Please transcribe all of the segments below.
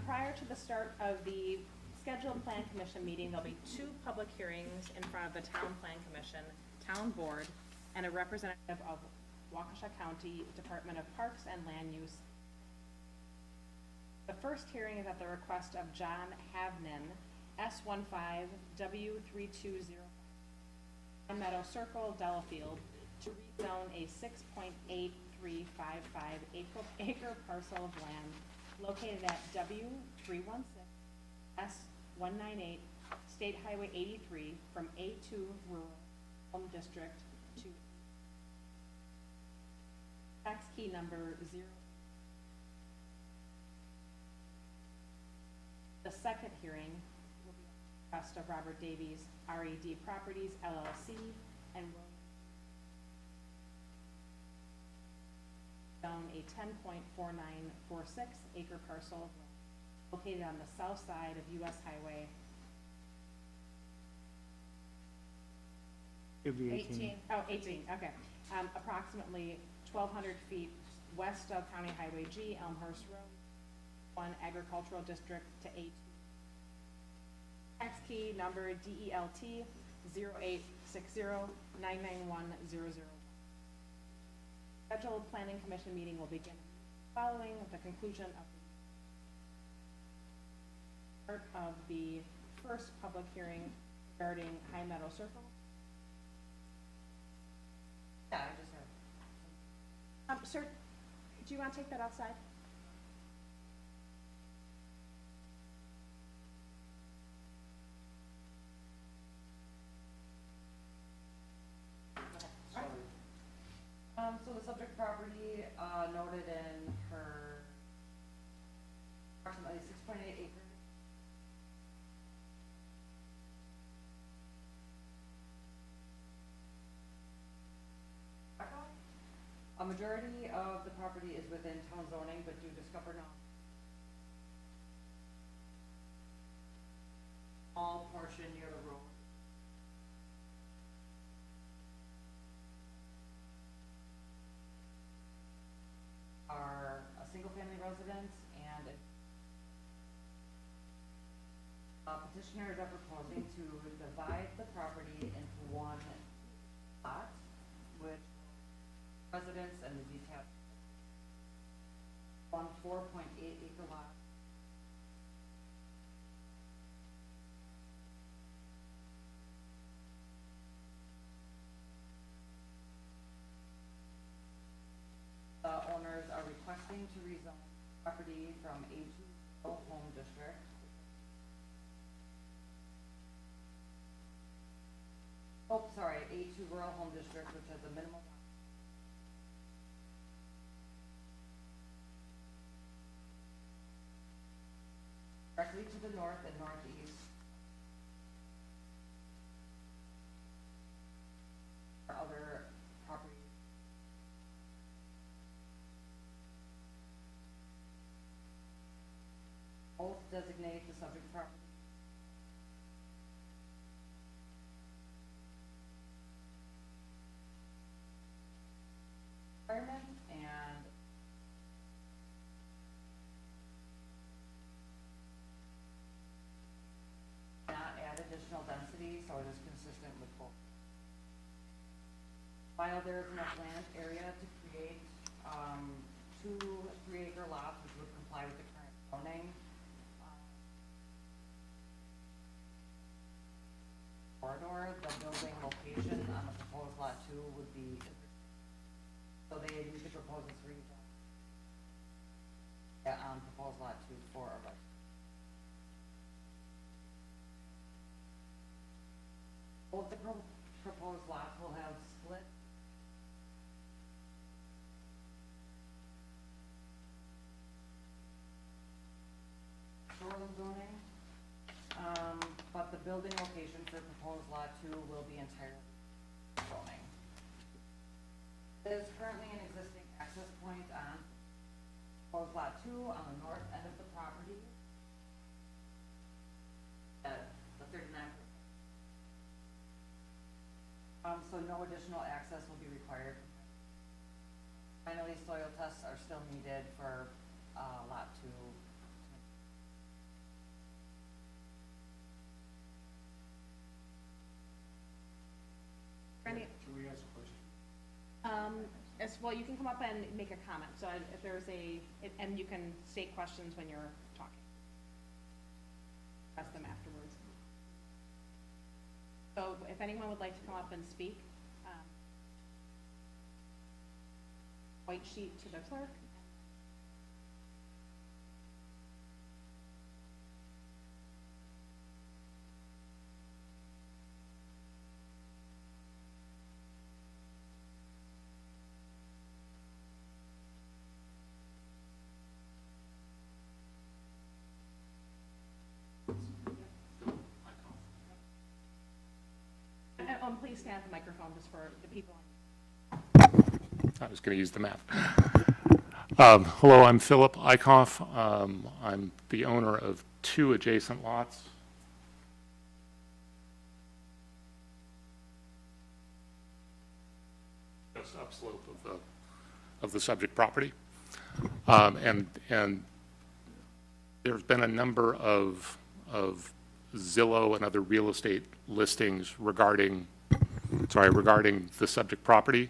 Prior to the start of the scheduled Plan Commission meeting, there'll be 2 public hearings in front of the Town Plan Commission, Town Board, and a representative of Waukesha County Department of Parks and Land Use. The first hearing is at the request of John Havnen, S15W320, Meadow Circle, Delafield, to rezone a 6.8355 acre parcel of land located at W316 S198 State Highway 83 from A2 Rural Home District to tax key number 0. The second hearing will be at the request of Robert Davies, RED Properties, LLC, and will zone a 10.4946 acre parcel located on the south side of US Highway. It'd be 18. Oh, 18, okay. Approximately 1,200 feet west of County Highway G, Elmhurst Road, 1 agricultural district to A2. Tax key number DELT 0860991001. Scheduled Planning Commission meeting will begin following the conclusion of part of the first public hearing regarding High Meadow Circle. Yeah, I just heard. Sir, do you want to take that outside? So the subject property, noted in her approximately 6.8 acres. A majority of the property is within town zoning, but due to stubborn small portion near the road. Are a single-family residence, and petitioners are proposing to divide the property into 1 lot, which residents and the detached on 4.8 acre lot. The owners are requesting to rezone property from A2 Home District A2 Rural Home District, which has a minimum directly to the north and northeast are other properties. Both designate the subject property environment and not add additional density, so it is consistent with both. While there is enough land area to create 2 3-acre lots, which would comply with the current zoning, corridor, the building location on the proposed lot 2 would be, so they need to propose a 3 on proposed lot 2 for a residence. Both the proposed lots will have split shoreline zoning, but the building location for proposed lot 2 will be entirely zoning. There is currently an existing access point on proposed lot 2 on the north end of the property at the 39%. So no additional access will be required. Finally, soil tests are still needed for lot 2. well, you can come up and make a comment, so if there's and you can state questions when you're talking. Ask them afterwards. So if anyone would like to come up and speak, white sheet to the clerk. And please stand at the microphone just for the people. I was going to use the map. Hello, I'm Philip Eichhoff. I'm the owner of 2 adjacent lots. Just upslope of the subject property. And there's been a number of Zillow and other real estate listings regarding the subject property.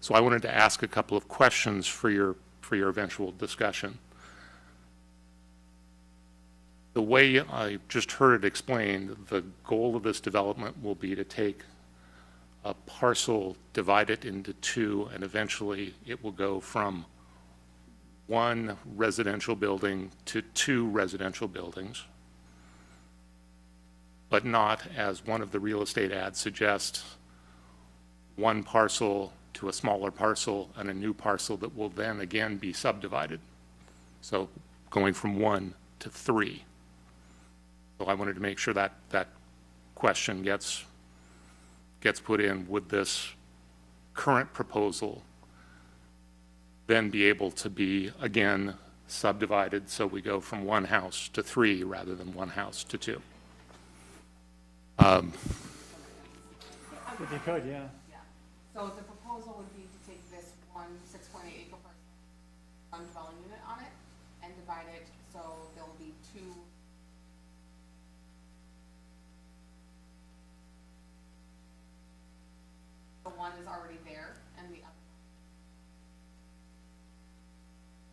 So I wanted to ask a couple of questions for your eventual discussion. The way I just heard it explained, the goal of this development will be to take a parcel, divide it into 2, and eventually it will go from 1 residential building to 2 residential buildings, but not, as one of the real estate ads suggests, 1 parcel to a smaller parcel and a new parcel that will then again be subdivided. So going from 1 to 3. So I wanted to make sure that that question gets put in. Would this current proposal then be able to be again subdivided so we go from 1 house to 3 rather than 1 house to 2? If you could, yeah. Yeah. So the proposal would be to take this 6.8 acre parcel, 1 dwelling unit on it, and divide it so there'll be 2. The 1 is already there, and the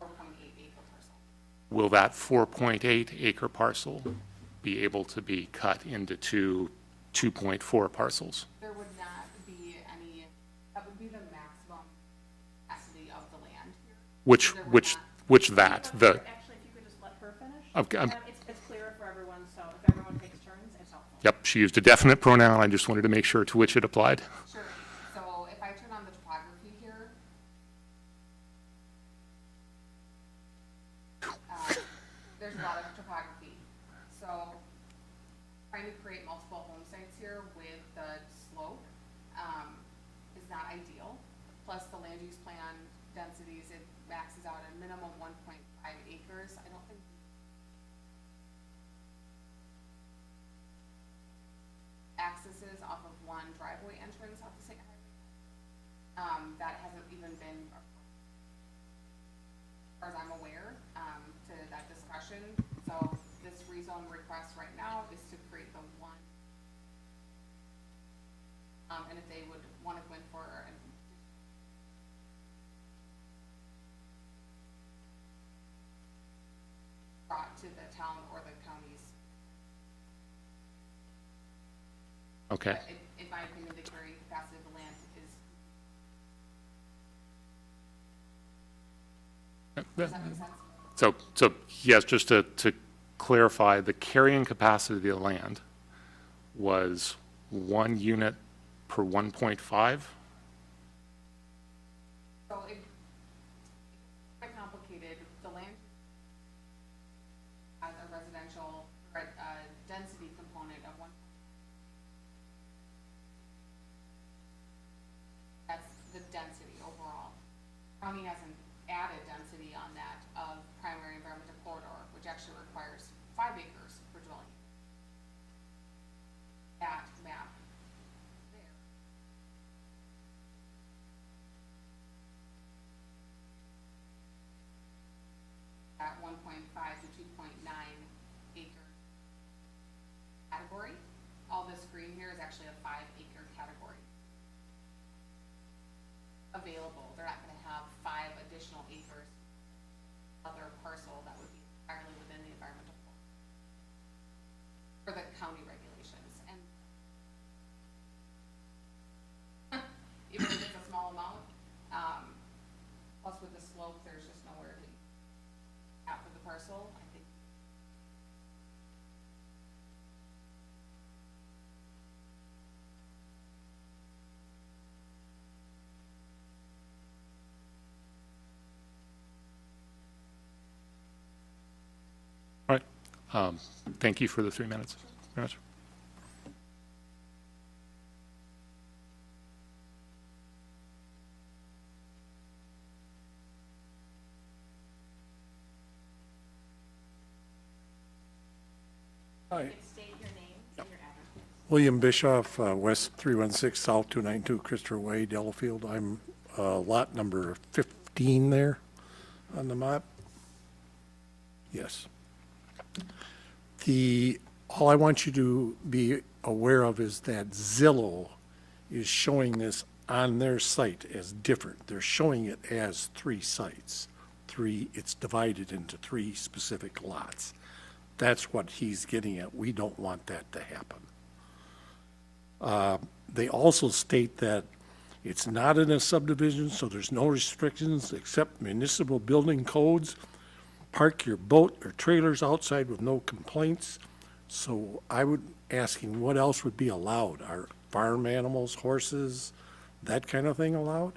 other 4.8 acre parcel. Will that 4.8 acre parcel be able to be cut into 2.4 parcels? There would not be any, that would be the maximum capacity of the land here. Which The Actually, if you could just let her finish. Okay. It's clearer for everyone, so if everyone takes turns, it's helpful. Yep, she used a definite pronoun. I just wanted to make sure to which it applied. Sure. So if I turn on the topography here, there's a lot of topography. So trying to create multiple home sites here with the slope is not ideal. Plus the land use plan densities, it maxes out at minimum 1.5 acres. I don't think accesses off of 1 driveway entrance off the state highway. That hasn't even been, as far as I'm aware, to that discussion. So this rezone request right now is to create the 1. And if they would want to go in for an brought to the town or the counties. Okay. But in my opinion, the carrying capacity of the land is. Does that make sense? So yes, just to clarify, the carrying capacity of the land was 1 unit per 1.5? So it's quite complicated. The land has a residential density component of 1. That's the density overall. County hasn't added density on that of primary environmental corridor, which actually requires 5 acres per dwelling. That map there. At 1.5 to 2.9 acre category. All this green here is actually a 5 acre category available. They're not going to have county regulations, and even if it's a small amount, plus with the slope, there's just nowhere to after the parcel, I think. All right. Thank you for the 3 minutes. Very much. Hi, State your name and your address. William Bischoff, West 316, South 292, Christopher Way, Delafield. I'm lot number 15 there on the map. Yes. All I want you to be aware of is that Zillow is showing this on their site as different. They're showing it as 3 sites. It's divided into 3 specific lots. That's what he's getting at. We don't want that to happen. They also state that it's not in a subdivision, so there's no restrictions except municipal building codes. Park your boat or trailers outside with no complaints. So I would asking what else would be allowed? Are farm animals, horses, that kind of thing allowed?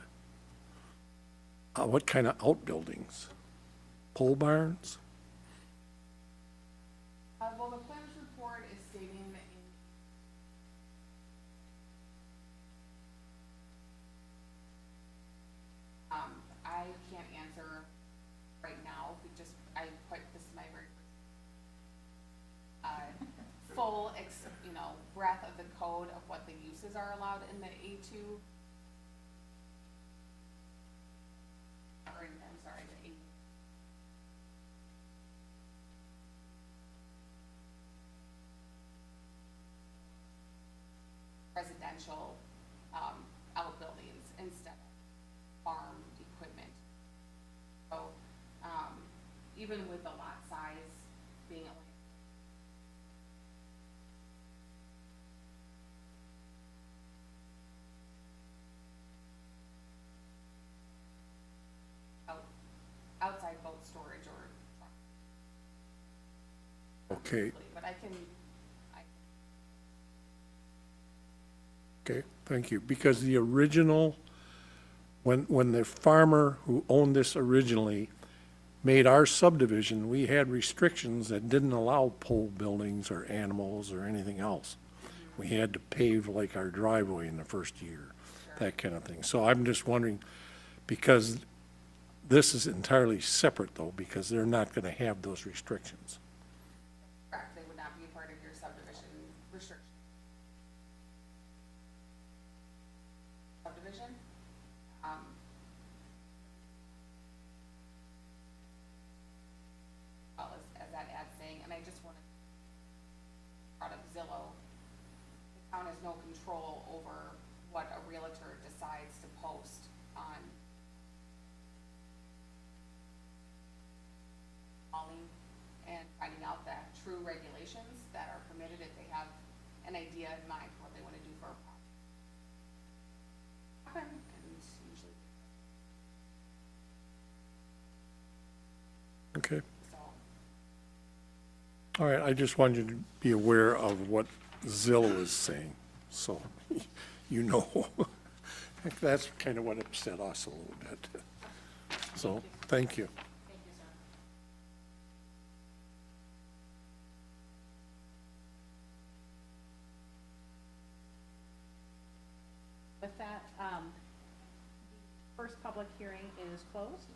What kind of outbuildings? Pole barns? Well, the plans report is stating that I can't answer right now, I put, this is my very full, breadth of the code of what the uses are allowed in the A2. I'm sorry, the A. Residential outbuildings instead of farm equipment. So even with the lot size being outside boat storage or Okay. but I Okay, thank you. Because the original, when the farmer who owned this originally made our subdivision, we had restrictions that didn't allow pole buildings or animals or anything else. We had to pave like our driveway in the first year, that kind of thing. So I'm just wondering, because this is entirely separate though, because they're not gonna have those restrictions. correct, they would not be a part of your subdivision restriction. Subdivision, well, as that ad's saying, and I just want to, out of Zillow, the town has no control over what a realtor decides to post on calling and finding out the true regulations that are permitted if they have an idea in mind what they want to do for a property. And usually, Okay, so, all right, I just wanted you to be aware of what Zillow is saying, so you know. That's kind of what upset us a little bit. So, thank you. Thank you, sir. With that, the first public hearing is closed.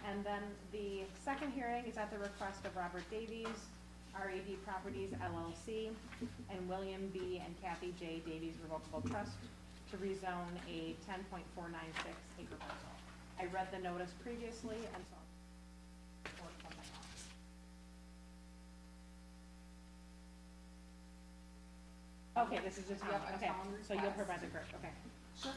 And then the second hearing is at the request of Robert Davies, RAD Properties LLC, and William B. and Kathy J. Davies Revocable Trust to rezone a 10.496 acre parcel. I read the notice previously, and so. Report from my office. Okay, this is just, Yep, a okay, town so you'll request. provide the correct, okay. sure.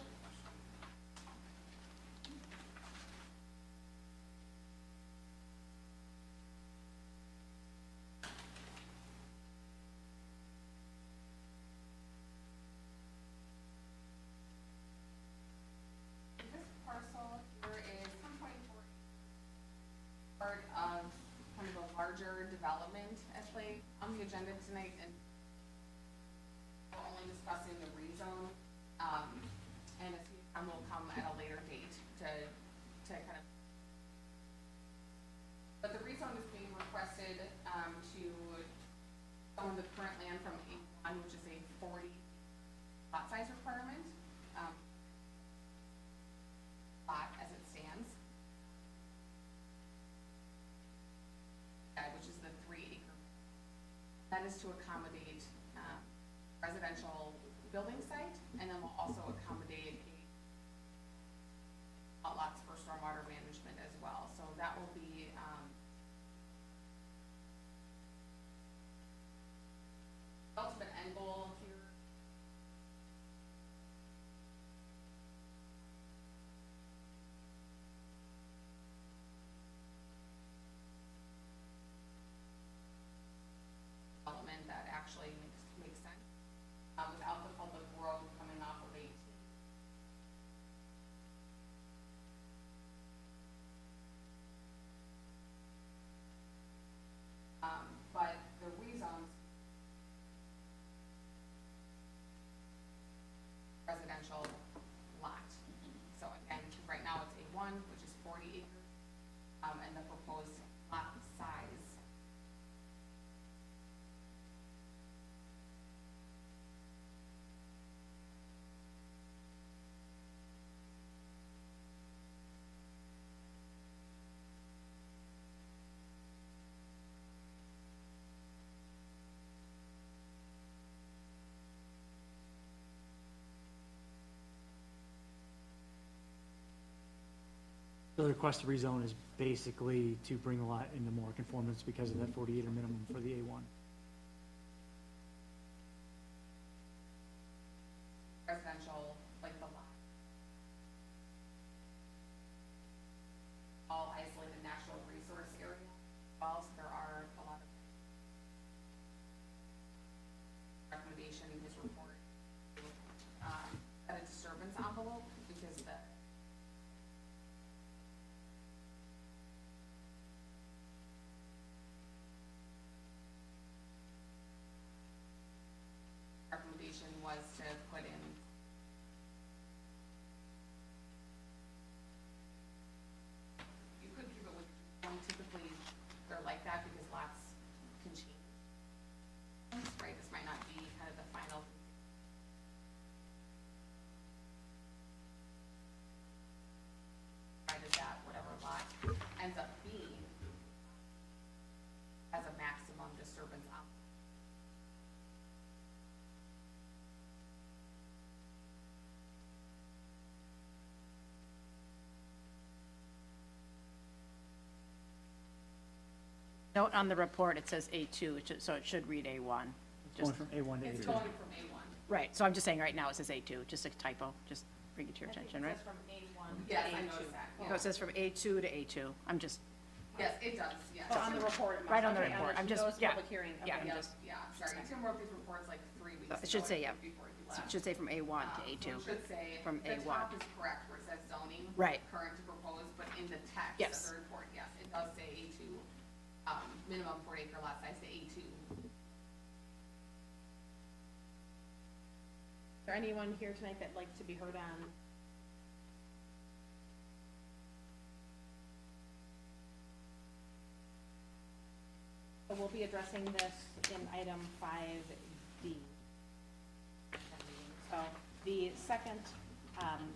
agenda tonight, and we're only discussing the rezone, and a CFM will come at a later date to kind of. But the rezone is being requested, to own the current land from A1, which is a 40 lot size requirement, lot as it stands. Which is the 3 acre. That is to accommodate, residential building site, and then we'll also accommodate lots for stormwater management as well. So that will be, ultimate end goal here. Development that actually makes sense, without the public road coming off of 18. But the rezones residential lot. So again, right now it's A1, which is 40 acres, and the proposed lot size. So the request to rezone is basically to bring the lot into more conformance because of that 40-acre minimum for the A1. Residential, like the lot. All isolated natural resource area. So there are a lot of recommendation in his report, at a disturbance envelope, because the recommendation was to put in you could keep it with one. Typically they're like that because lots can change, right? This might not be kind of the final. Provided that whatever lot ends up being has a maximum disturbance envelope. Note on the report, it says A2, so it should read A1. Going Just, from A1 to It's A2. going from A1. right, so I'm just saying right now it says A2, just a typo, just bring it to your attention, right? from A1 Yes, I noticed that, No, yeah. it says from A2 to A2, I'm just, Yes, it does, yes. Oh, on the report. it must- Right on the okay, report. I'm just- notice of yeah. public hearing, Yeah, okay, I'm Yeah, just- yeah, sorry, Tim wrote these reports like 3 weeks ago. It should say, yeah. Before he it left. should say from A1 to So A2. it should say, from the A1. top is correct where it says zoning. Right. Current to propose, but in the text Yes. of the report, yes, it does say A2, minimum 40 acre lot size to A2. Is there anyone here tonight that'd like to be heard on? So we'll be addressing this in item 5D. So the second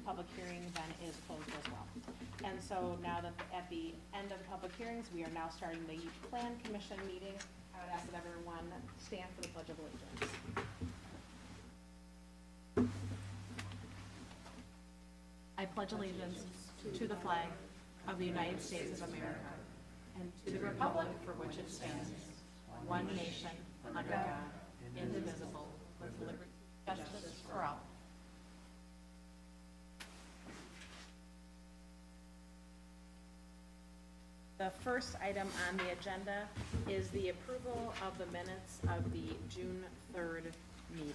public hearing then is closed as well. And so now that at the end of the public hearings, we are now starting the Plan Commission meeting. I would ask that everyone stand for the Pledge of Allegiance. I pledge allegiance to the flag of the United States of America and to the republic for which it stands, one nation, under God, indivisible, with liberty and justice for all. The first item on the agenda is the approval of the minutes of the June 3rd meeting.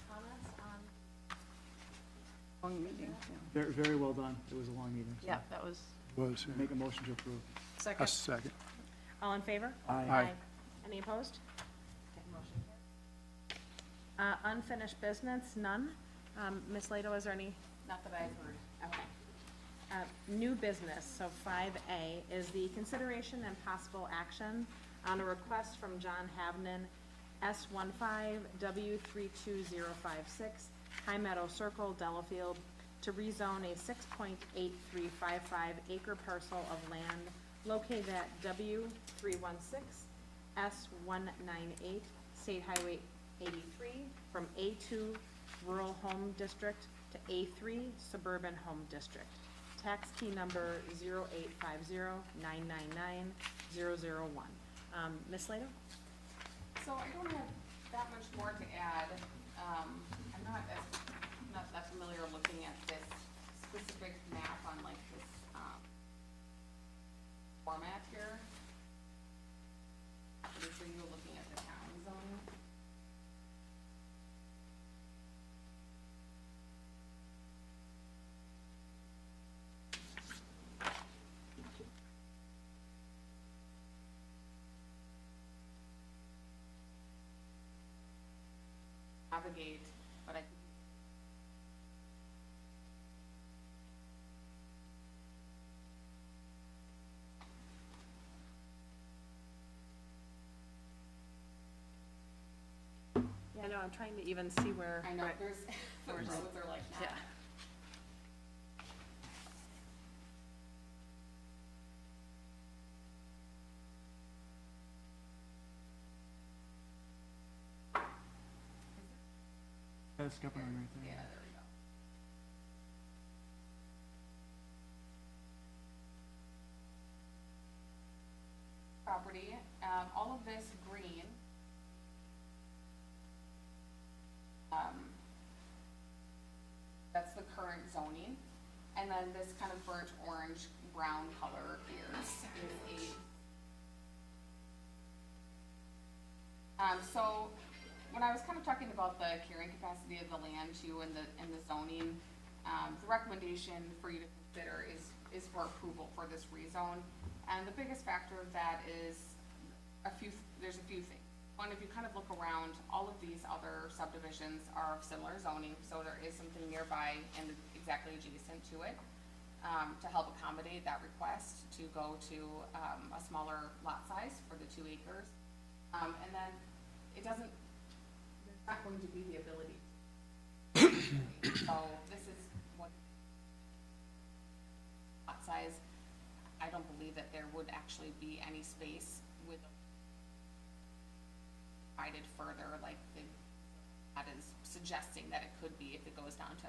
Comments on? Long meeting. Very, very well done. It was a long meeting. so Yeah, that was Was, Make a motion to approve. second. second. All in favor? Aye. Any opposed? Okay, motion carries. Unfinished business, none. Ms. Lato, is there any? Not that I've heard. Okay. New business, so 5A, is the consideration and possible action on a request from John Havnen, S15W32056, High Meadow Circle, Delafield, to rezone a 6.8355 acre parcel of land located at W316, S198, State Highway 83, from A2 Rural Home District to A3 Suburban Home District. Tax key number 0850999001. Ms. Lato? So I don't have that much more to add. I'm not that familiar looking at this specific map on like this, format here. Pretty sure you were looking at the town zone. Navigate, but I think Yeah, no, I'm trying to even see where. I know right. there's, the roads are like Yeah. that. That's Scupper right there. Yeah, there we go. Property, all of this green. That's the current zoning, and then this kind of burnt orange brown color here is so when I was kind of talking about the carrying capacity of the land too and the zoning, the recommendation for you to consider is for approval for this rezone. And the biggest factor of that is there's a few things. One, if you kind of look around, all of these other subdivisions are of similar zoning, so there is something nearby and exactly adjacent to it, to help accommodate that request to go to a smaller lot size for the 2 acres. And then there's not going to be the ability. So this is what lot size. I don't believe that there would actually be any space with provided further, like that is suggesting that it could be if it goes down to.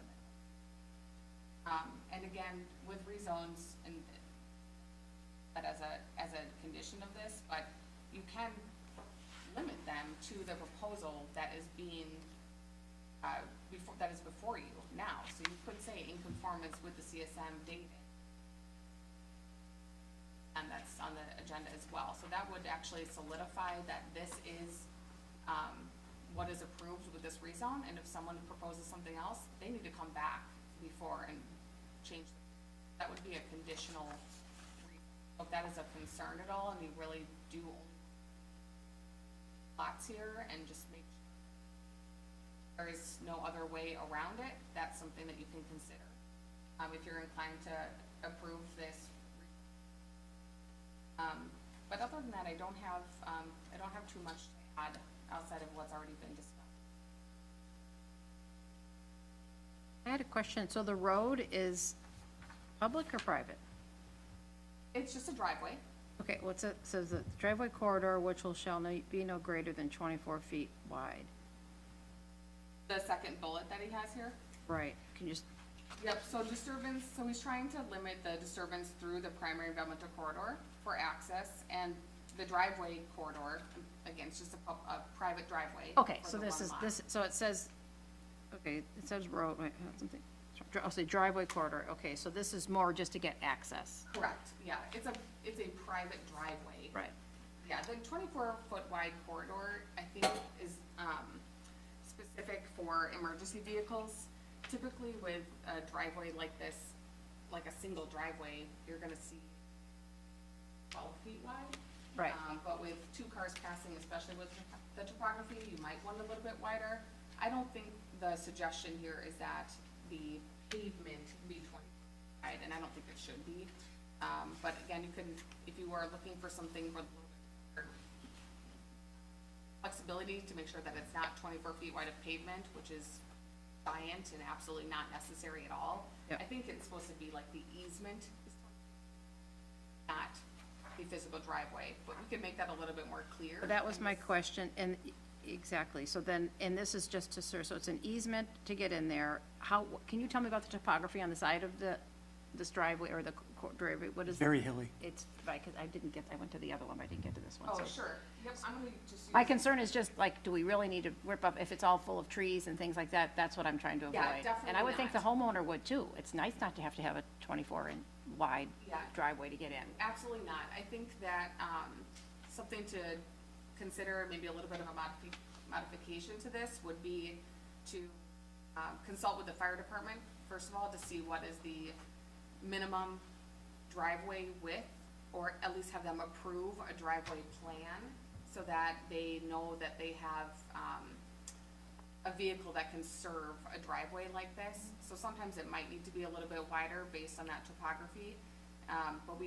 And again, with rezones, and that as a condition of this, but you can limit them to the proposal that is being that is before you now. So you could say in conformance with the CSM data. And that's on the agenda as well. So that would actually solidify that this is what is approved with this rezone, and if someone proposes something else, they need to come back before and change. That would be a conditional rezone. If that is a concern at all, and you really do lots here and just make sure there is no other way around it, that's something that you can consider. If you're inclined to approve this. But other than that, I don't have too much to add outside of what's already been discussed. I had a question. So the road is public or private? It's just a driveway. Okay, what's it, says the driveway corridor, which shall be no greater than 24 feet wide. The second bullet that he has here. Right, can you just, Yep, so disturbance, so he's trying to limit the disturbance through the primary environmental corridor for access, and the driveway corridor, again, it's just a private driveway. okay, for so the this one is, lot. so it says, okay, it says road, wait, something, I'll say driveway corridor, okay, so this is more just to get access. Correct, yeah, it's a private driveway. Right. Yeah, the 24-foot wide corridor, I think, is specific for emergency vehicles. Typically with a driveway like this, like a single driveway, you're gonna see 12 feet wide. Right. But with two cars passing, especially with the topography, you might want a little bit wider. I don't think the suggestion here is that the pavement be 20 wide, and I don't think it should be. But again, you can, if you were looking for something with a little bit more flexibility to make sure that it's not 24 feet wide of pavement, which is giant and absolutely not necessary at all. Yep. I think it's supposed to be like the easement, not the physical driveway, but we can make that a little bit more clear. But that was my question, and exactly, so then, and this is just to serve, so it's an easement to get in there. How, can you tell me about the topography on the side of this driveway, or the driveway, what is? Very hilly. It's, right, 'cause I went to the other one, but I didn't get to this one, Oh, so. sure. Yep, I'm gonna just use. My concern is just like, do we really need to rip up, if it's all full of trees and things like that, that's what I'm trying to avoid. Yeah, definitely And I would think the not. homeowner would too. It's nice not to have a 24-inch wide Yeah. driveway to get in. Absolutely not. I think that, something to consider, maybe a little bit of a modification to this would be to, consult with the fire department, first of all, to see what is the minimum driveway width, or at least have them approve a driveway plan, so that they know that they have, a vehicle that can serve a driveway like this. So sometimes it might need to be a little bit wider based on that topography, but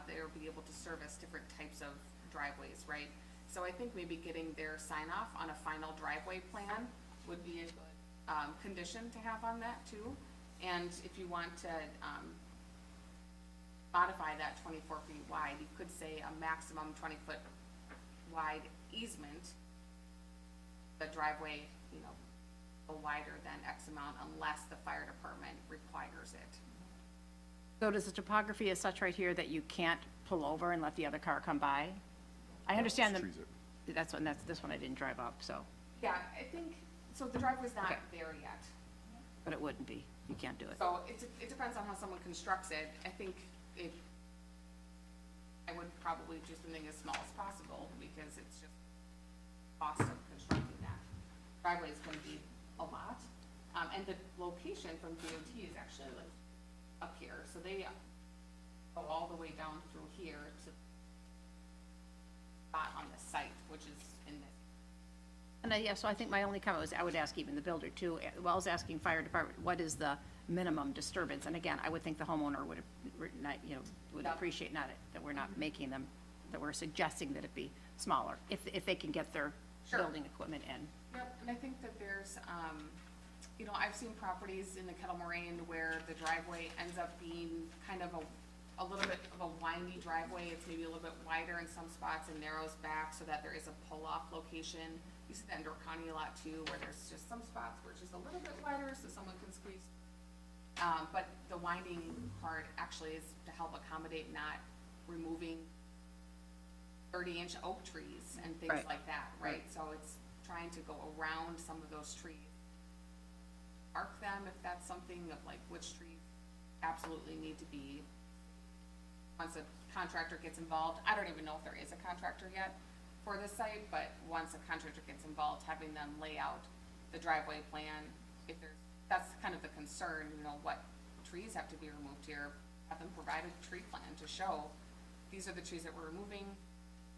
they'll be able to service different types of driveways, right? So I think maybe getting their sign off on a final driveway plan would be a good, condition to have on that too. And if you want to, modify that 24 feet wide, you could say a maximum 20-foot wide easement. The driveway, go wider than X amount unless the fire department requires it. So does the topography is such right here that you can't pull over and let the other car come by? I understand that, that's this one I didn't drive up, so, Yeah, I think, so the driveway's not Okay. there yet. but it wouldn't be. You can't do it. So it depends on how someone constructs it. I think I would probably do something as small as possible, because it's just cost of constructing that. Driveway's gonna be a lot, and the location from DOT is actually like up here, so they go all the way down through here to spot on the site, which is in this. And yeah, so I think my only comment was, I would ask even the builder too, well, I was asking fire department, what is the minimum disturbance? And again, I would think the homeowner would, would Yep. appreciate that we're not making them, that we're suggesting that it be smaller, if they can get their Sure. building equipment in. Yep, and I think that there's, I've seen properties in the Kettle Moraine where the driveway ends up being kind of a little bit of a windy driveway. It's maybe a little bit wider in some spots and narrows back so that there is a pull-off location. You see that in Door County a lot too, where there's just some spots where it's just a little bit wider so someone can squeeze. But the winding part actually is to help accommodate not removing 30-inch oak trees and things Right. like that, right? So it's trying to go around some of those trees. Mark them if that's something of like which trees absolutely need to be, once a contractor gets involved. I don't even know if there is a contractor yet for this site, but once a contractor gets involved, having them lay out the driveway plan, that's kind of the concern, what trees have to be removed here. Have them provide a tree plan to show, these are the trees that we're removing.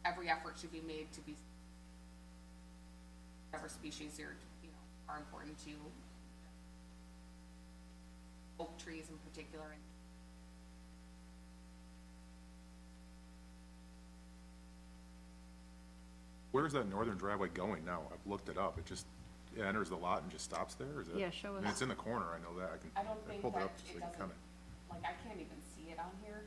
Every effort should be made to be, whatever species are important to you. Oak trees in particular. Where's that northern driveway going now? I've looked it up. It enters the lot and just stops there, is it? Yeah, show I mean, us. it's in the corner, I know that. I don't think pulled it that up so it you can doesn't, kinda- like, I can't even see it on here.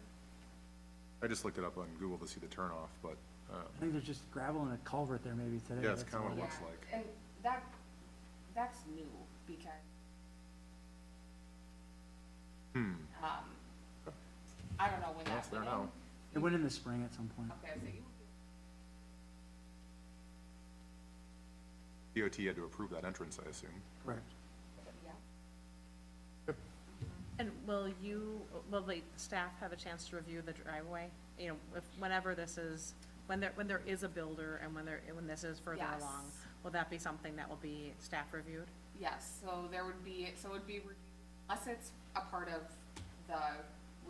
I just looked it up on Google to see the turnoff, but, I think there's just gravel and a culvert there maybe today. yeah, it's that's kinda what it all. looks like. And that's new, because, I don't know when Well, that's it's there been now. in. It went in the spring at some point. Okay, so you, DOT had to approve that entrance, I assume. Correct. yeah. And will the staff have a chance to review the driveway? Whenever this is, when there is a builder and when this is further Yes. along, will that be something that will be staff reviewed? Yes, so it would be, reviewed, unless it's a part of the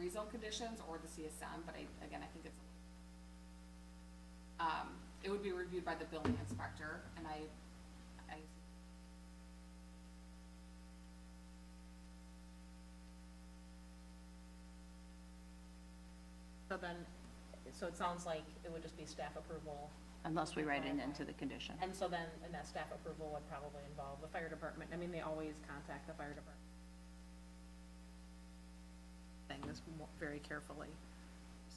rezone conditions or the CSM, but again, I think it's, it would be reviewed by the building inspector, and I So then, so it sounds like it would just be staff approval. Unless we write it into the condition. And so then, and that staff approval would probably involve the fire department. I mean, they always contact the fire department. Saying this very carefully.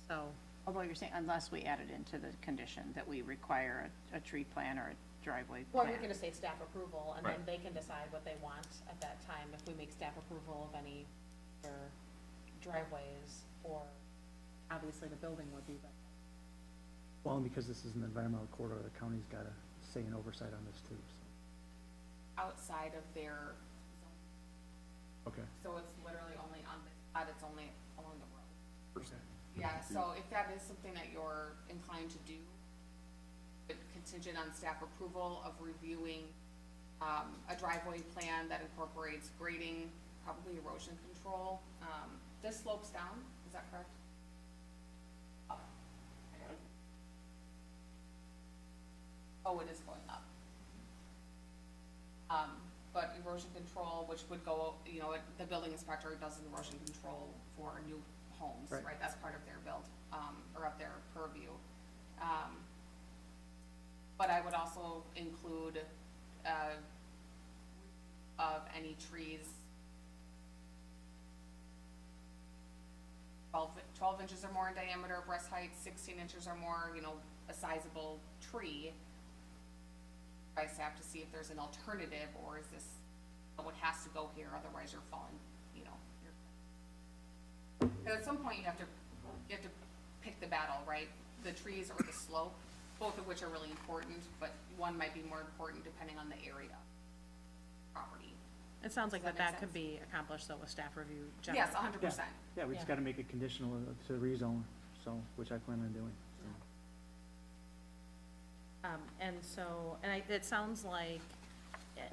So, Although you're saying unless we add it into the condition that we require a tree plan or a driveway well, plan. you're gonna say staff approval, and then Right. they can decide what they want at that time, if we make staff approval of any other driveways, or obviously the building would be, but. Well, and because this is an environmental corridor, the county's got a say and oversight on this too, so. outside of their zone. Okay. So it's literally only on this side, it's only along the road. Okay. Yeah, so if that is something that you're inclined to do, but contingent on staff approval of reviewing, a driveway plan that incorporates grading, probably erosion control. This slopes down, is that correct? Oh, it is going up. But erosion control, which would go, you know, the building inspector does an erosion control for new homes, Right. right? That's part of their build, or of their purview. But I would also include, of any trees 12 inches or more in diameter, breast height 16 inches or more, you know, a sizable tree. I have to see if there's an alternative, or is this what has to go here, otherwise you're falling, you know. And at some point, you have to pick the battle, right? The trees or the slope, both of which are really important, but one might be more important depending on the area, property. It sounds like Does that that make that could sense? be accomplished though with staff review. generally. Yes, 100%. Yeah, we just Yeah. gotta make it conditional to rezone, so, which I plan on doing, so. And so, and it sounds like,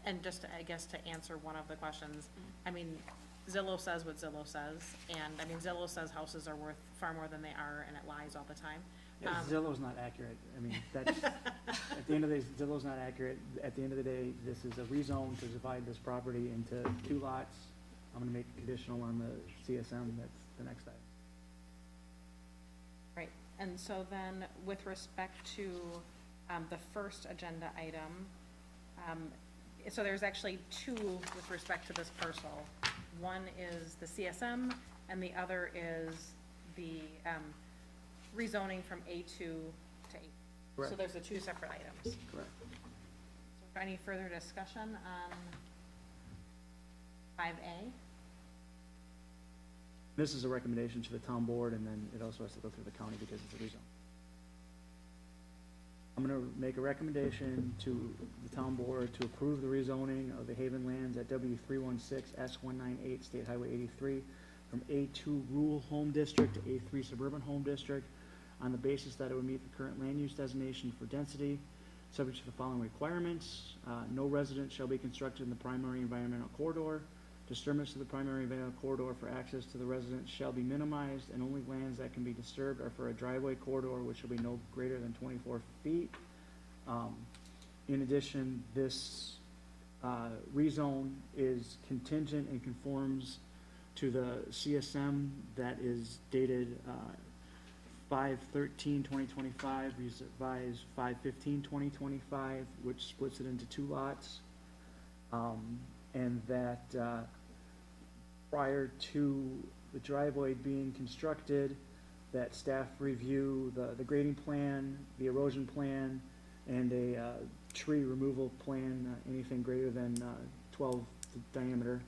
and just, I guess, to answer one of the questions, I mean, Zillow says what Zillow says, and, I mean, Zillow says houses are worth far more than they are, and it lies all the time. Yeah, Zillow's not accurate, I mean, that's, at the end of the day, Zillow's not accurate. At the end of the day, this is a rezone to divide this property into 2 lots. I'm gonna make it conditional on the CSM, that's the next item. Right, and so then, with respect to, the first agenda item, so there's actually 2 with respect to this parcel. One is the CSM, and the other is the, rezoning from A2 to A. So Correct. there's the 2 separate items. Correct. So any further discussion on 5A? This is a recommendation to the town board, and then it also has to go through the county because it's a rezone. I'm gonna make a recommendation to the town board to approve the rezoning of the Haven lands at W316S198 State Highway 83 from A2 Rural Home District to A3 Suburban Home District on the basis that it would meet the current land use designation for density, subject to the following requirements. No residence shall be constructed in the primary environmental corridor. Disturbance to the primary environmental corridor for access to the residence shall be minimized, and only lands that can be disturbed are for a driveway corridor, which shall be no greater than 24 feet. In addition, this rezone is contingent and conforms to the CSM that is dated 5/13/2025, revised 5/15/2025, which splits it into 2 lots. And that prior to the driveway being constructed, that staff review the grading plan, the erosion plan, and a tree removal plan, anything greater than 12 diameter.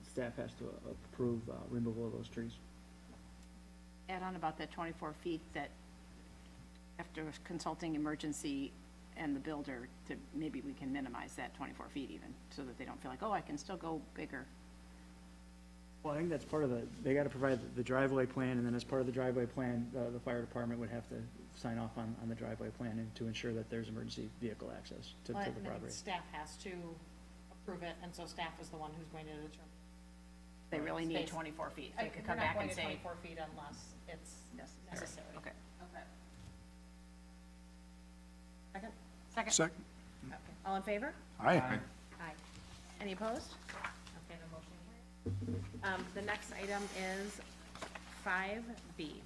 Staff has to approve removal of those trees. Add on about that 24 feet, that after consulting emergency and the builder, to maybe we can minimize that 24 feet even, so that they don't feel like, oh, I can still go bigger. Well, I think that's part of they gotta provide the driveway plan, and then as part of the driveway plan, the fire department would have to sign off on the driveway plan and to ensure that there's emergency vehicle access to the property. Staff has to approve it, and so staff is the one who's going to determine. They really need Space. 24 feet. I- They could we're come not back going and to say 24 feet unless it's necessary. Okay. Okay. Second? Second. Second. Okay. All in favor? Aye. Aye. Any opposed? Okay, the motion carries. The next item is 5B.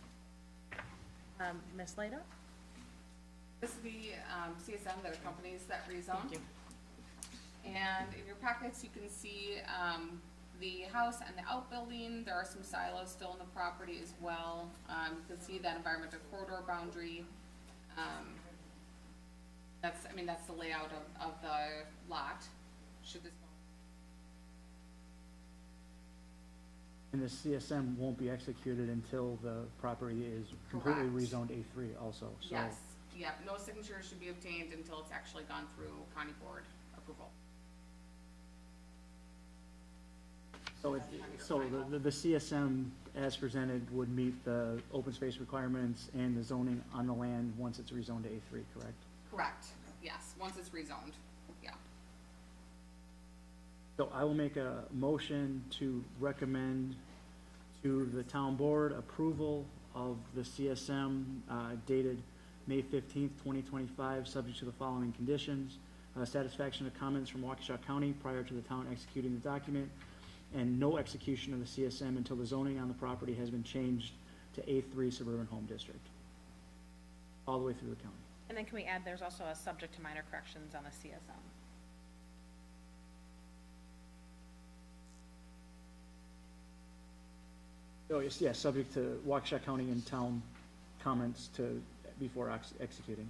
Ms. Leda? This is the CSM that accompanies that rezone. And in your packets, you can see the house and the outbuilding. There are some silos still in the property as well. You can see that environmental corridor boundary. That's the layout of the lot. Should this, And the CSM won't be executed until the property is completely Correct. rezoned A3 also, so. yes, yep, no signatures should be obtained until it's actually gone through county board approval. So the CSM as presented would meet the open space requirements and the zoning on the land once it's rezoned to A3, correct? Correct, yes, once it's rezoned, yeah. So I will make a motion to recommend to the town board approval of the CSM dated May 15th, 2025, subject to the following conditions. Satisfaction of comments from Waukesha County prior to the town executing the document, and no execution of the CSM until the zoning on the property has been changed to A3 Suburban Home District, all the way through the county. And then can we add, there's also a subject to minor corrections on the CSM. Oh, yes, yeah, subject to Waukesha County and town comments to, before executing.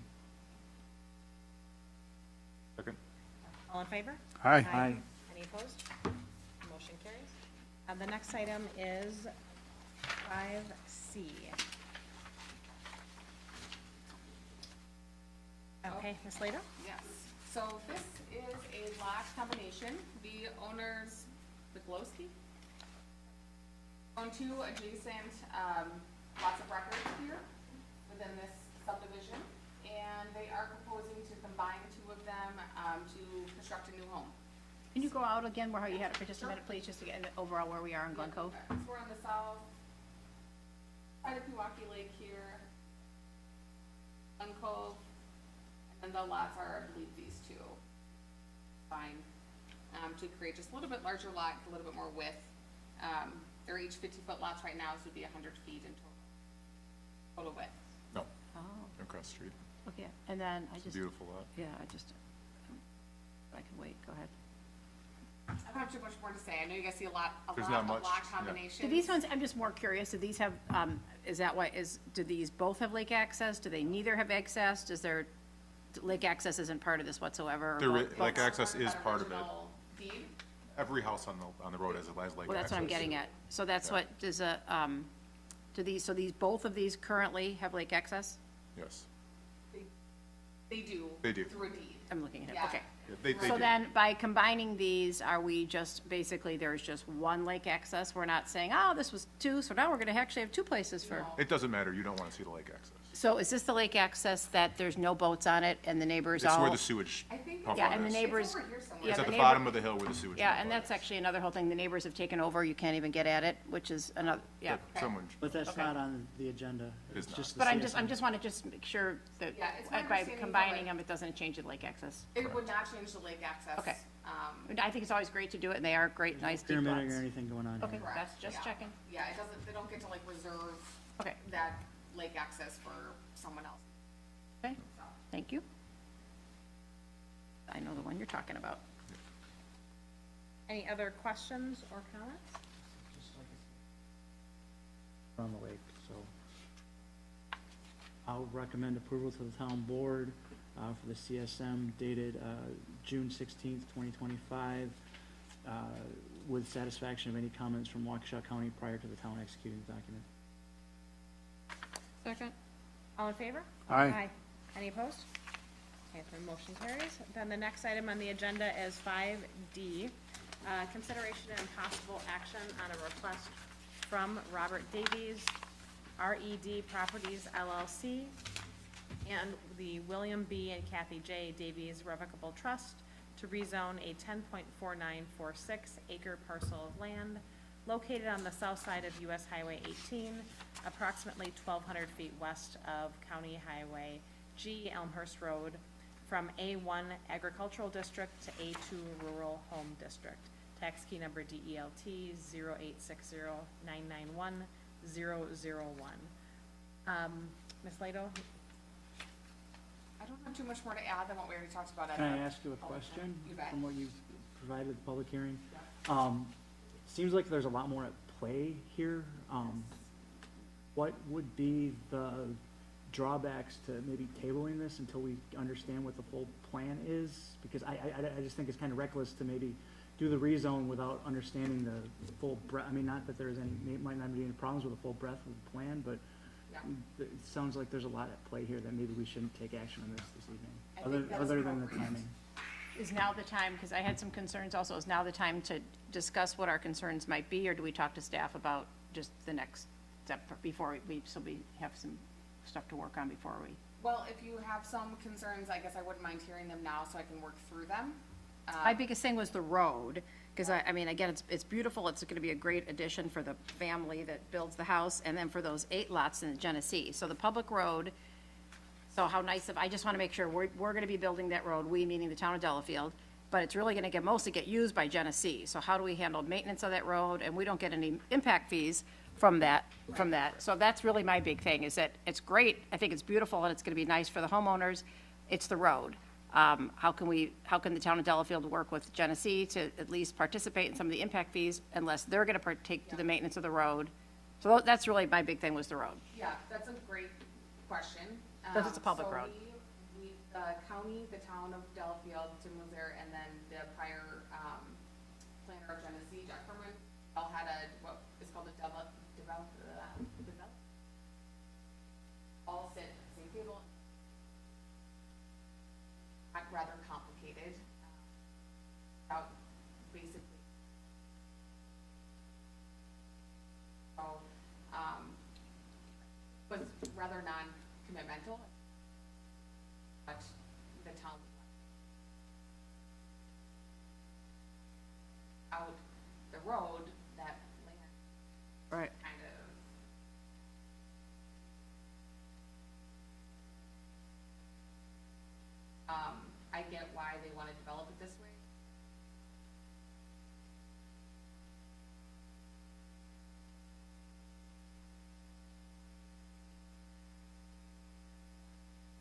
Second. All in favor? Aye. Any opposed? Motion carries. The next item is 5C. Okay, Ms. Slater? Yes, so this is a lot combination. The owners, the Glowski, own two adjacent, lots of records here within this subdivision. And they are proposing to combine two of them, to construct a new home. Can you go out again where you had it for just a minute, please, just to get overall where we are in Glen Cove? So we're on the south side of Pewaukee Lake here, Glen Cove, and the lots are, I believe, these two. Fine, to create just a little bit larger lot, a little bit more width. They're each 50-foot lots right now, so it'd be 100 feet in total width. No, Oh, across the street. okay, and then I It's a just, beautiful lot. yeah, I can wait, go ahead. I don't have too much more to say. I know you guys see a lot Not of much, lot yeah. combinations. Do these ones, I'm just more curious, do these have, is that why, do these both have lake access? Do they neither have access? Does there, lake access isn't part of this whatsoever? or There both? i- like access is part of it. Original deed. Every house on the road has lake access. Well, that's what I'm getting at. So that's Yeah. what, does both of these currently have lake access? Yes, They do. They do. Through a deed. I'm looking at it, Yeah. okay. Yeah, they So do. then, by combining these, are we just, basically, there's just one lake access? We're not saying, oh, this was two, so now we're gonna actually have two places for. No. It doesn't matter, you don't wanna see the lake access. So is this the lake access that there's no boats on it and the neighbors It's all? where the sewage I think pump Yeah, out and the is. neighbors. It's over here somewhere. yeah, It's at the neighbor- bottom of the hill where the sewage. Yeah, pump and out that's is. actually another whole thing. The neighbors have taken over. You can't even get at it, which is another, yeah. But someone, But that's Okay. not on the agenda. It is It's not. just the But CSM. I'm just want to just make sure that Yeah, it's my by understanding that, combining like- them, it doesn't change the lake access. It would not change the lake access. Okay. And I think it's always great to do it, and they are great, nice deep Pyramiding or lots. anything going on Okay, here. Correct, that's just yeah. checking. Yeah, it doesn't, they don't get to like reserve Okay, that lake access for someone else. okay, thank you. I know the one you're talking about. Any other questions or comments? On the lake, so. I'll recommend approval to the town board for the CSM dated June 16th, 2025, with satisfaction of any comments from Waukesha County prior to the town executing the document. Second. All in favor? Aye. Any opposed? Okay, the motion carries. Then the next item on the agenda is 5D, consideration and possible action on a request from Robert Davies, RED Properties LLC, and the William B. and Kathy J. Davies Revocable Trust to rezone a 10.4946 acre parcel of land located on the south side of US Highway 18, approximately 1,200 feet west of County Highway G, Elmhurst Road, from A1 Agricultural District to A2 Rural Home District. Tax key number DELT 08609910001. Ms. Lato? I don't have too much more to add than what we already talked about. at Can I the ask you a public question hearing. You bet. from what you've provided at the public hearing? Seems like there's a lot more at play here. What would be the drawbacks to maybe tabling this until we understand what the full plan is? Because I just think it's kind of reckless to maybe do the rezone without understanding the full breadth. I mean, not that there's might not be any problems with the full breadth of the plan, but Yeah. it sounds like there's a lot at play here that maybe we shouldn't take action on this I evening, think that's other than the appropriate. timing. Is now the time, because I had some concerns also, is now the time to discuss what our concerns might be, or do we talk to staff about just the next step before so we have some stuff to work on before we? Well, if you have some concerns, I guess I wouldn't mind hearing them now so I can work through them. My biggest thing was the road, because I mean, again, it's beautiful, it's gonna be a great addition for the family that builds the house, and then for those 8 lots in the Genesee. So the public road, so how nice I just wanna make sure, we're gonna be building that road, we meaning the town of Delafield, but it's really gonna mostly get used by Genesee. So how do we handle maintenance of that road, and we don't get any impact fees from that. So that's really my big thing, is that it's great, I think it's beautiful, and it's gonna be nice for the homeowners, it's the road. How can the town of Delafield work with Genesee to at least participate in some of the impact fees unless they're gonna partake to the maintenance of the road? So that's really my big thing was the road. Yeah, that's a great question. Because it's a public road. The county, the town of Delafield, Tim was there, and then the prior, planner of Genesee, Jack Herman, all had what is called a develop, all sit at the same table. Rather complicated, about basically, so, was rather non-commitmental, but the town out the road, that land Right. kind of I get why they want to develop it this way.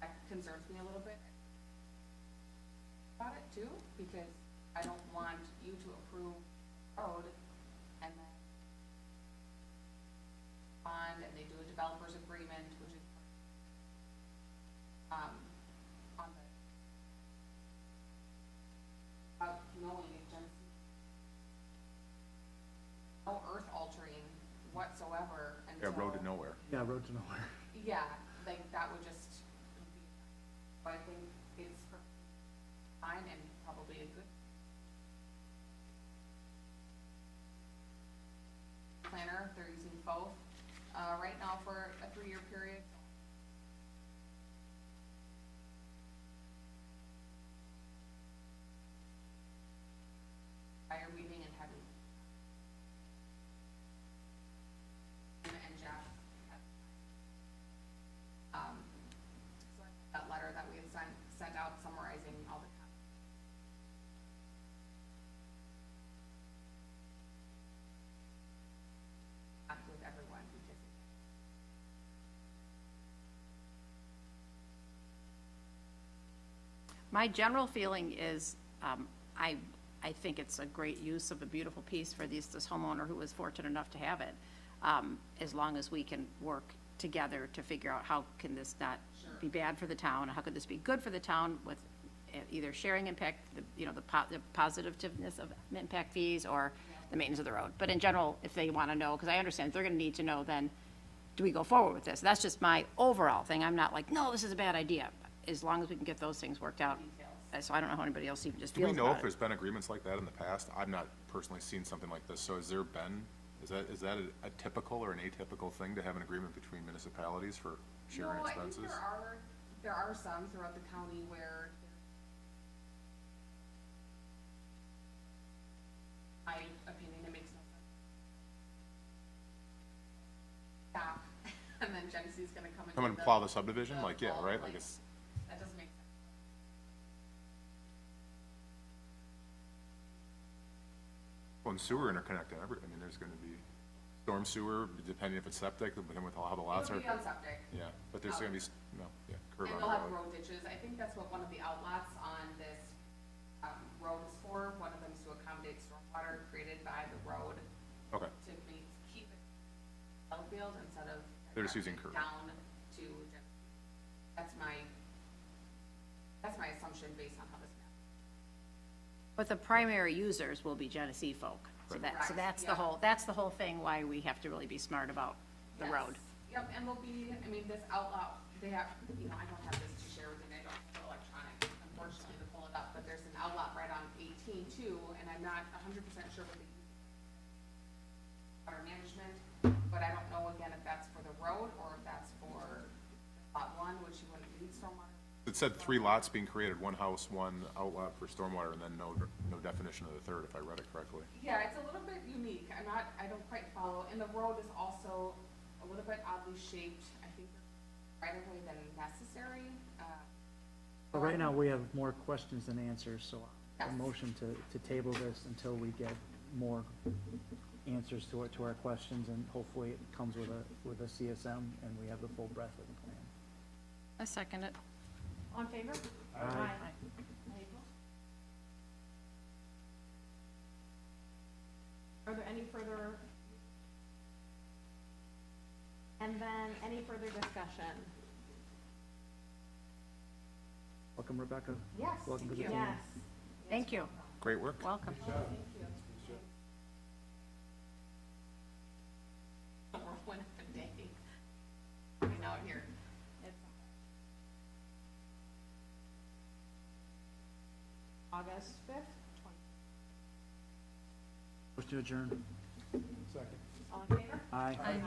That concerns me a little bit about it too, because I don't want you to approve road and then bond and they do a developer's agreement, which is on the knowing if Genesee, no earth altering whatsoever Yeah, until. road to nowhere. Yeah, road to nowhere. Yeah, like that would just be, I think it's fine and probably a good planner. They're using both, right now for a 3-year period. Fire weaving and having and Jeff. So that letter that we had sent out summarizing all the comments. With everyone because. My general feeling is, I think it's a great use of a beautiful piece for this homeowner who was fortunate enough to have it. As long as we can work together to figure out how can this not be bad for the town, how could this be good for the town with either sharing impact, the positiveness of impact fees or the maintenance of the road. But in general, if they want to know, because I understand they're going to need to know then, do we go forward with this? That's just my overall thing. I'm not like, no, this is a bad idea, as long as we can get those things worked out. So I don't know how anybody else even just Do we feels know about if it. there's been agreements like that in the past? I've not personally seen something like this, so has there been, is that a typical or an atypical thing to have an agreement between municipalities for sharing No, expenses? I think there are some throughout the county where my opinion, it makes no sense. Genesee is gonna come and. Come do and plow the subdivision, like, yeah, plow, right, like it's, That doesn't make sense. well, and sewer interconnecting, I mean, there's gonna be storm sewer, depending if it's septic, but then with how the lots It'll are. be on septic. Yeah, but there's gonna be, no, yeah, curb And on they'll have the road. road ditches. I think that's what one of the outlots on this, road is for. One of them is to accommodate stormwater created by the road Okay, to keep it Delafield instead of. They're just using curb. Down to, that's my assumption based on how this map. But the primary users will be Genesee folk. So that, so Correct, that's the whole thing why we have to really be smart about the Yes. road. Yep, and there'll be, I mean, this outlaw, they have, you know, I don't have this to share with you, I don't have electronic, unfortunately, to pull it up, but there's an outlet right on 18 too, and I'm not 100% sure what the water management, but I don't know again if that's for the road or if that's for lot 1, which you wouldn't need stormwater. it said 3 lots being created, 1 house, 1 outlet for stormwater, and then no definition of the third, if I read it correctly. Yeah, it's a little bit unique, I don't quite follow, and the road is also a little bit oddly shaped, I think right away than necessary, But right now, we have more questions than answers, so a Yes. motion to table this until we get more answers to our questions, and hopefully it comes with a CSM, and we have the full breadth of the plan. I second it. All in favor? Aye. Any opposed? Are there any further? And then any further discussion? Welcome, Rebecca. Yes, Welcome to thank the you. team. Yes. Thank you. Great work. Welcome. One of the day. Coming out here. August 5th, Motion to adjourn. Second. all in favor? Aye. Aye.